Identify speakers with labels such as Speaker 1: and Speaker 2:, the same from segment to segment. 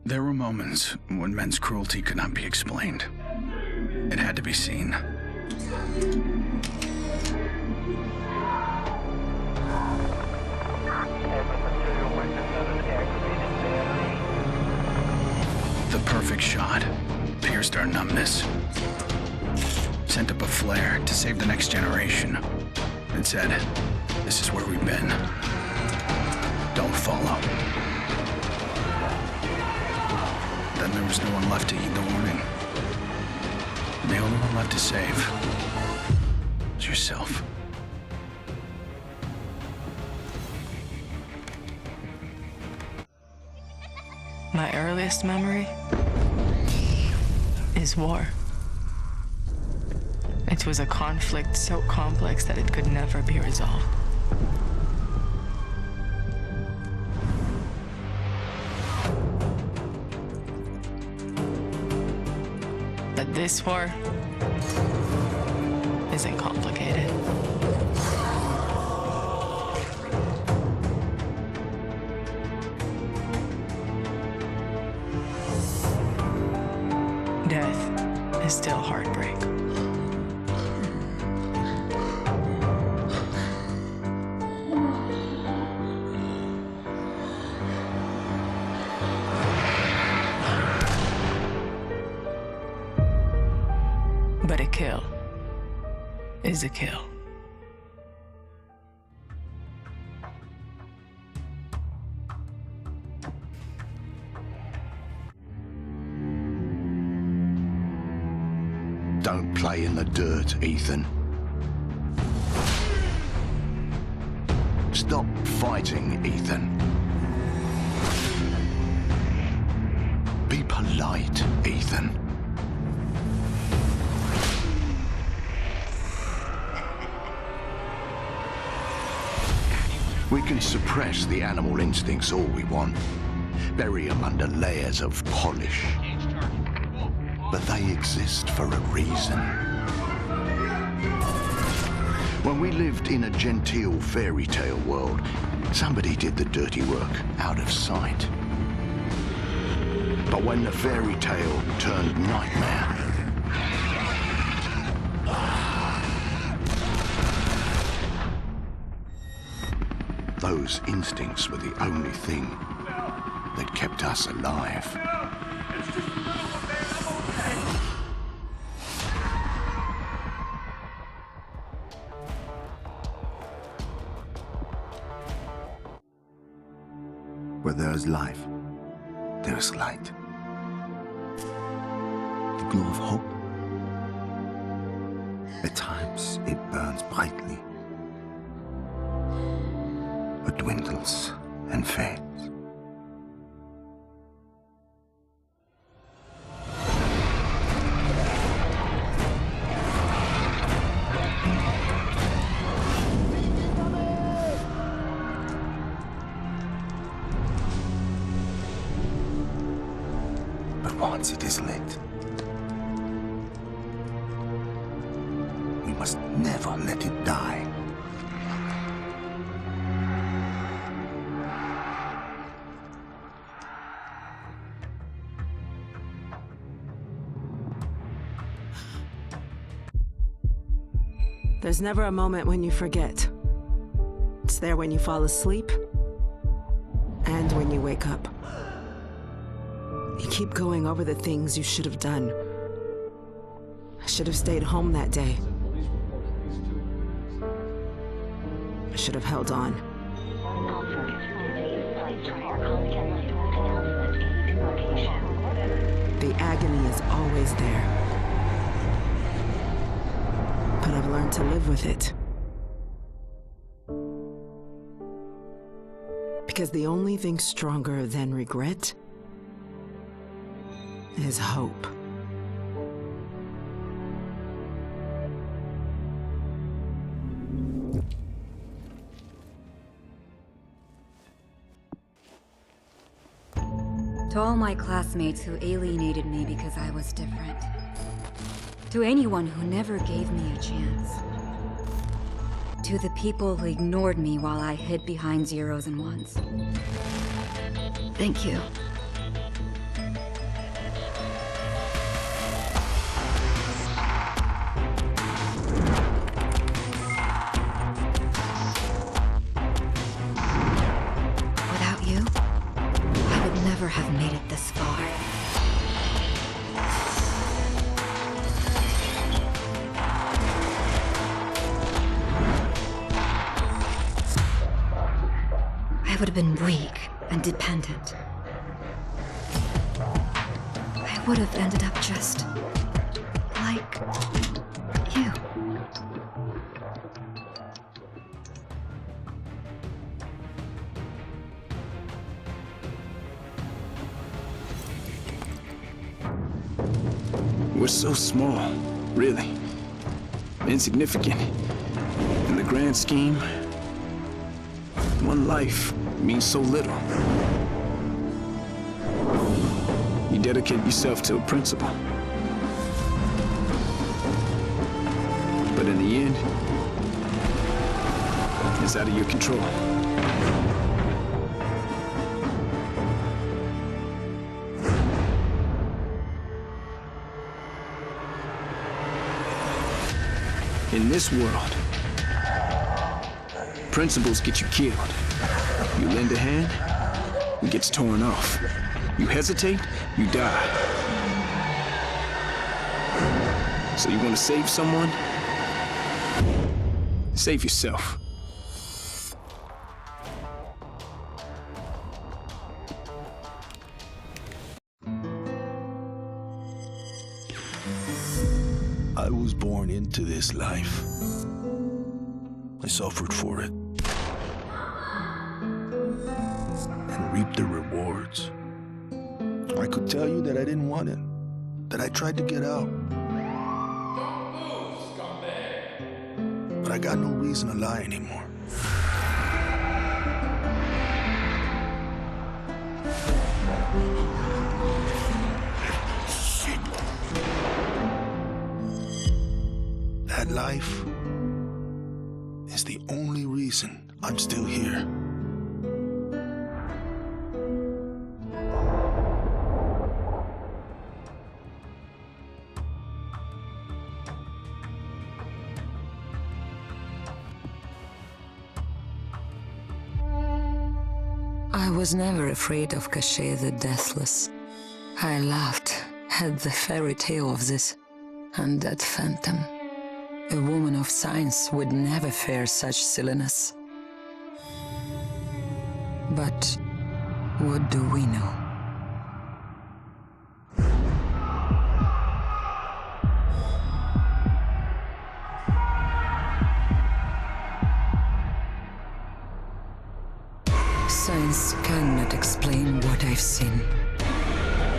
Speaker 1: There were moments when men's cruelty could not be explained. It had to be seen. The perfect shot pierced our numbness, sent up a flare to save the next generation, and said, "This is where we've been. Don't follow." Then there was no one left to heed the warning. The only one left to save was yourself.
Speaker 2: My earliest memory is war. It was a conflict so complex that it could never be resolved. But this war isn't complicated. Death is still heartbreak. But a kill is a kill.
Speaker 3: Don't play in the dirt, Ethan. Stop fighting, Ethan. Be polite, Ethan. We can suppress the animal instincts all we want, bury them under layers of polish. But they exist for a reason. When we lived in a genteel fairy tale world, somebody did the dirty work out of sight. But when the fairy tale turned nightmare, those instincts were the only thing that kept us alive.
Speaker 4: Where there is life, there is light. The glow of hope. At times, it burns brightly, but dwindles and fades. But once it is lit, we must never let it die.
Speaker 5: There's never a moment when you forget. It's there when you fall asleep and when you wake up. You keep going over the things you should have done. I should have stayed home that day. I should have held on. The agony is always there. But I've learned to live with it. Because the only thing stronger than regret is hope.
Speaker 6: To all my classmates who alienated me because I was different. To anyone who never gave me a chance. To the people who ignored me while I hid behind zeros and ones. Thank you. would have been weak and dependent. I would have ended up just like you.
Speaker 7: We're so small, really. Insignificant. In the grand scheme, one life means so little. You dedicate yourself to a principle. But in the end, it's out of your control. In this world, principles get you killed. You lend a hand, it gets torn off. You hesitate, you die. So you want to save someone? Save yourself.
Speaker 4: I was born into this life. I suffered for it. And reaped the rewards. I could tell you that I didn't want it. That I tried to get out.
Speaker 8: Don't move, scumbag!
Speaker 4: But I got no reason to lie anymore. That life is the only reason I'm still here.
Speaker 2: I was never afraid of Cachet the Deathless. I laughed at the fairy tale of this undead phantom. A woman of science would never fear such silliness. But what do we know? Science cannot explain what I've seen.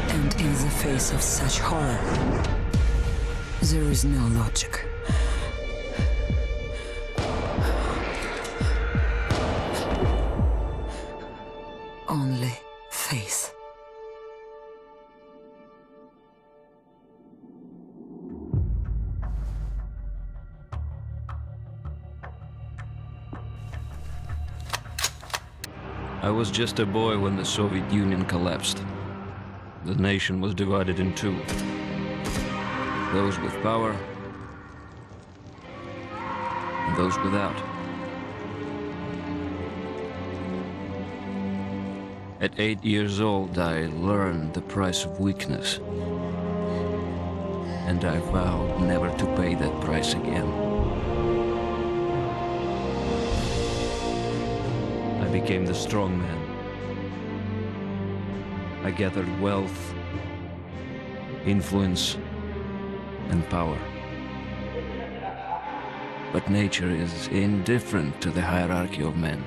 Speaker 2: And in the face of such horror, there is no logic. Only faith.
Speaker 9: I was just a boy when the Soviet Union collapsed. The nation was divided in two. Those with power and those without. At 8 years old, I learned the price of weakness. And I vowed never to pay that price again. I became the strong man. I gathered wealth, influence, and power. But nature is indifferent to the hierarchy of men.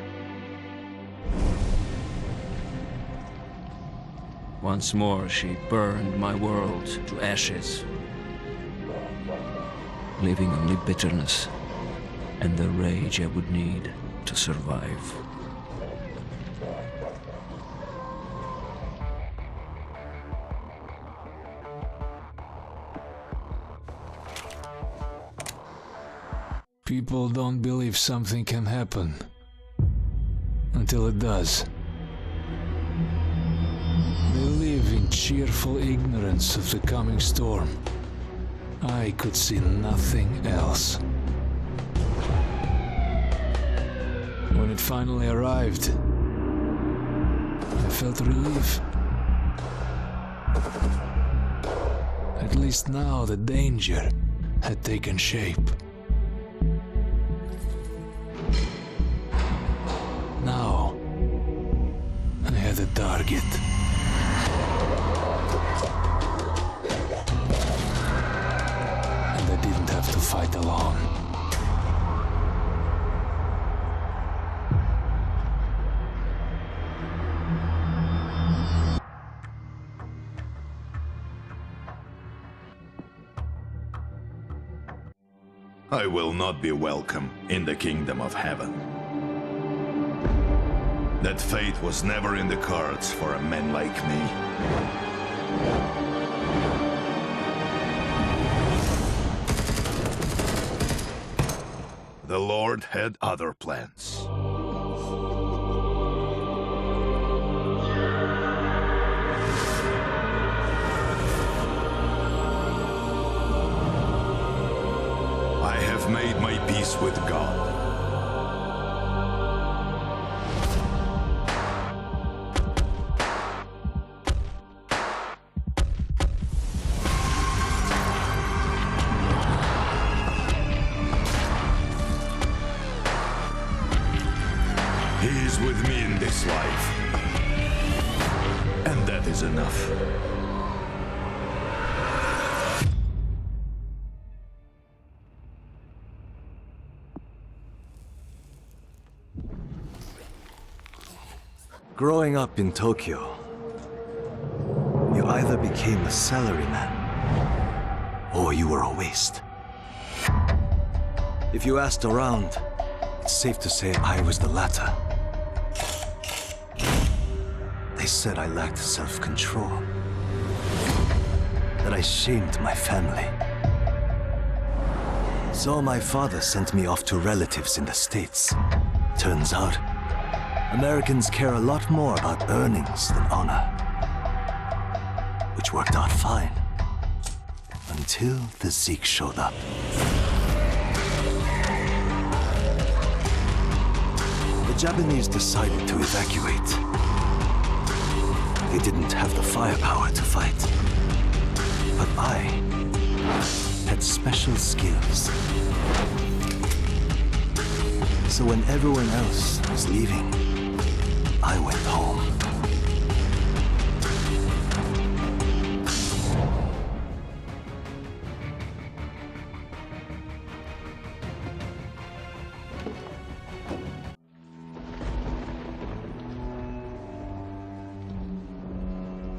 Speaker 9: Once more, she burned my world to ashes, leaving only bitterness and the rage I would need to survive.
Speaker 8: People don't believe something can happen until it does. They live in cheerful ignorance of the coming storm. I could see nothing else. When it finally arrived, I felt relief. At least now the danger had taken shape. Now,
Speaker 7: forget.
Speaker 8: And I didn't have to fight alone.
Speaker 10: I will not be welcome in the kingdom of heaven. That fate was never in the cards for a man like me. The Lord had other plans. I have made my peace with God. He is with me in this life. And that is enough.
Speaker 11: Growing up in Tokyo, you either became a salaryman or you were a waste. If you asked around, it's safe to say I was the latter. They said I lacked self-control, that I shamed my family. So my father sent me off to relatives in the States. Turns out, Americans care a lot more about earnings than honor. Which worked out fine. Until the Zeke showed up. The Japanese decided to evacuate. They didn't have the firepower to fight. But I had special skills. So when everyone else was leaving, I went home.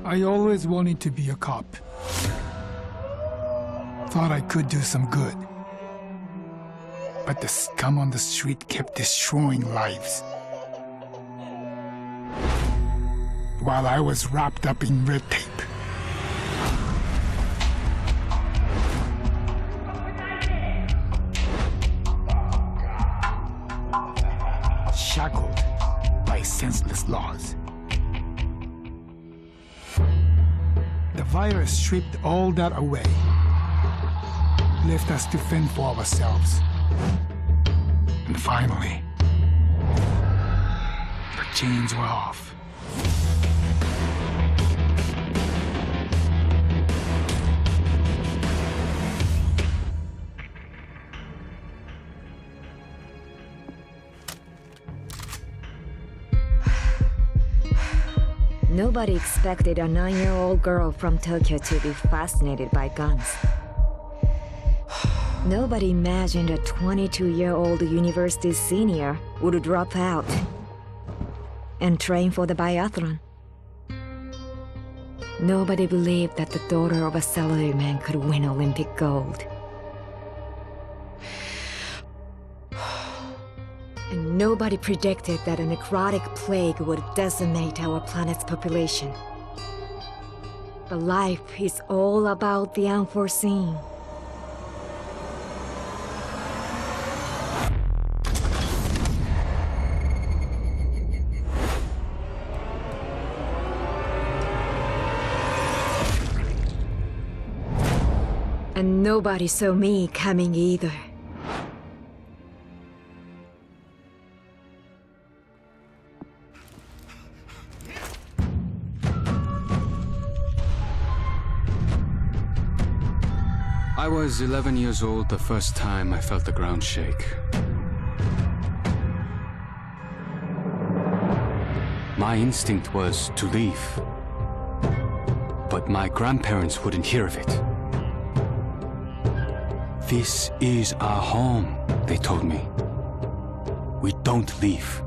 Speaker 12: I always wanted to be a cop. Thought I could do some good. But the scum on the street kept destroying lives. While I was wrapped up in red tape. Shackled by senseless laws. The virus stripped all that away, left us to fend for ourselves. And finally, the chains were off.
Speaker 13: Nobody expected a 9-year-old girl from Tokyo to be fascinated by guns. Nobody imagined a 22-year-old university senior would drop out and train for the biathlon. Nobody believed that the daughter of a salaryman could win Olympic gold. And nobody predicted that a necrotic plague would decimate our planet's population. But life is all about the unforeseen. And nobody saw me coming either.
Speaker 8: I was 11 years old the first time I felt the ground shake.
Speaker 14: My instinct was to leave. But my grandparents wouldn't hear of it. This is our home, they told me. We don't leave.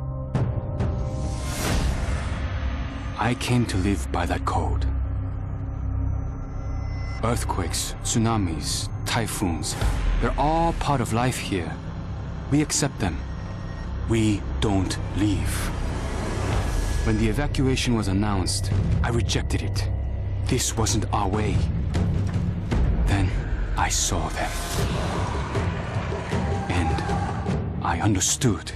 Speaker 14: I came to live by that code. Earthquakes, tsunamis, typhoons, they're all part of life here. We accept them. We don't leave. When the evacuation was announced, I rejected it. This wasn't our way. Then I saw them. And I understood.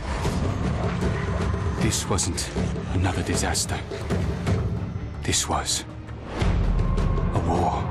Speaker 14: This wasn't another disaster. This was a war.